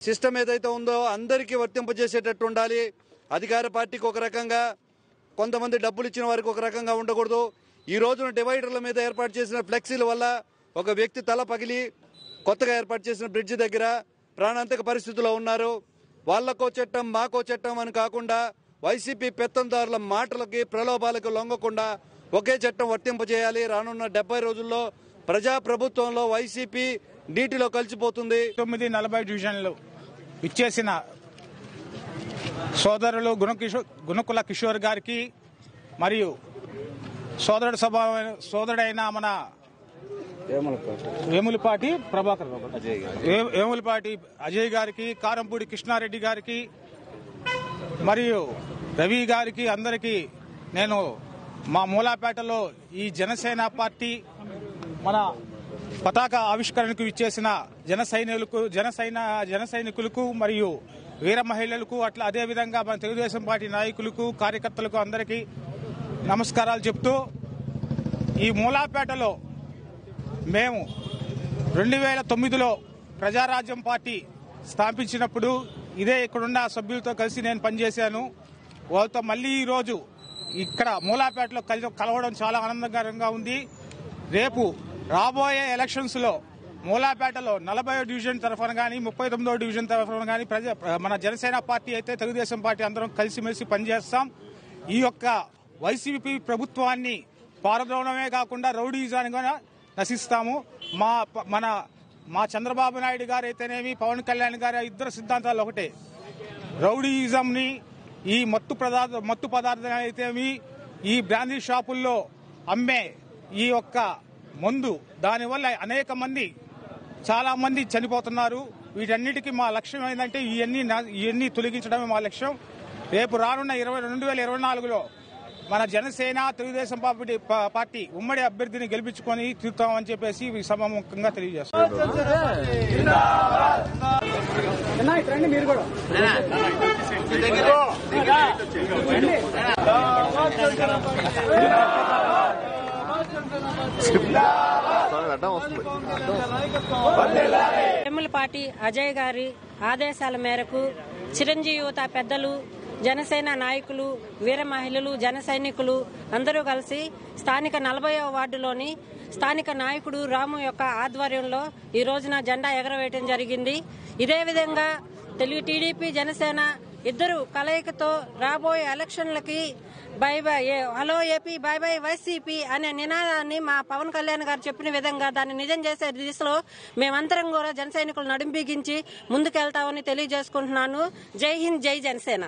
System ఏదైతే ఉందో అందరికీ వర్తింపజేసేటట్టు ఉండాలి. అధికార పార్టీకి ఒక రకంగా, కొంతమంది డబ్బులు ఇచ్చిన వారికి ఒక రకంగా ఉండకూడదు. ఈ రోజున డివైడర్ల మీద ఏర్పాటు చేసిన ఫ్లెక్సీల వల్ల ఒక వ్యక్తి తల పగిలి కొత్తగా ఏర్పాటు చేసిన బ్రిడ్జి దగ్గర ప్రాణాంతక పరిస్థితుల్లో ఉన్నారు. వాళ్లకో చట్టం మాకో చట్టం అని కాకుండా వైసీపీ పెత్తందారుల మాటలకి ప్రలోభాలకు లొంగకుండా ఒకే చట్టం వర్తింపజేయాలి. రానున్న 70 రోజుల్లో ప్రజాప్రభుత్వంలో వైసీపీ నీటిలో కలిసిపోతుంది. 940 డివిజన్లు ఇచ్చేసిన సోదరులు గుణకుల కిషోర్ గారికి మరియు సోదరుడైన మన వేములపాటి అజయ్ గారికి, కారంపూడి కృష్ణారెడ్డి గారికి మరియు రవి గారికి అందరికీ నేను మా మూలాపేటలో ఈ జనసేన పార్టీ మన పతాక ఆవిష్కరణకు ఇచ్చేసిన జన సైనికులకు మరియు వీర మహిళలకు అట్లా అదేవిధంగా మన తెలుగుదేశం పార్టీ నాయకులకు, కార్యకర్తలకు అందరికీ నమస్కారాలు చెప్తూ, ఈ మూలాపేటలో మేము 2009లో ప్రజారాజ్యం పార్టీ స్థాపించినప్పుడు ఇదే ఇక్కడున్న సభ్యులతో కలిసి నేను పనిచేశాను. వాళ్ళతో మళ్ళీ ఈరోజు ఇక్కడ మూలాపేటలో కలవడం చాలా ఆనందకరంగా ఉంది. రేపు రాబోయే ఎలక్షన్స్ లో మూలాపేటలో 40వ డివిజన్ తరఫున కానీ 39వ డివిజన్ తరఫున కానీ మన జనసేన పార్టీ అయితే తెలుగుదేశం పార్టీ అందరం కలిసిమెలిసి పనిచేస్తాం. ఈ యొక్క వైసీపీ ప్రభుత్వాన్ని పారద్రోవడమే కాకుండా రౌడీజాన్ని కూడా నశిస్తాము. మా చంద్రబాబు నాయుడు గారు అయితేనేమి, పవన్ కళ్యాణ్ గారి ఇద్దరు సిద్ధాంతాలు ఒకటే. రౌడీయిజంని, ఈ మత్తు పదార్థాలు అయితేమి, ఈ బ్రాందీ షాపుల్లో అమ్మే ఈ యొక్క మందు, దానివల్ల అనేక మంది, చాలా మంది చనిపోతున్నారు. వీటన్నిటికీ మా లక్ష్యం ఏంటంటే ఇవన్నీ తొలగించడమే మా లక్ష్యం. రేపు రానున్న 2024లో మన జనసేన తెలుగుదేశం పార్టీ ఉమ్మడి అభ్యర్థిని గెలిపించుకొని తీరుతామని చెప్పేసి ఈ సభాముఖంగా తెలియజేస్తున్నాం. వేములపాటి అజయ్ గారి ఆదేశాల మేరకు చిరంజీవి యువత పెద్దలు, జనసేన నాయకులు, వీర మహిళలు, జన సైనికులు అందరూ కలిసి స్థానిక 40వ వార్డులోని స్థానిక నాయకుడు రాము యొక్క ఆధ్వర్యంలో ఈ రోజున జెండా ఎగరవేయడం జరిగింది. ఇదే విధంగా తెలుగు టీడీపీ, జనసేన ఇద్దరు కలయికతో రాబోయే ఎలక్షన్లకి bye bye hello AP, bye bye YCP అనే నినాదాన్ని మా పవన్ కళ్యాణ్ గారు చెప్పిన విధంగా దాన్ని నిజం చేసే దిశలో మేమంతరం కూడా జన సైనికులు నడుంబిగించి ముందుకెళ్తామని తెలియజేసుకుంటున్నాను. జై హింద్, జై జనసేన.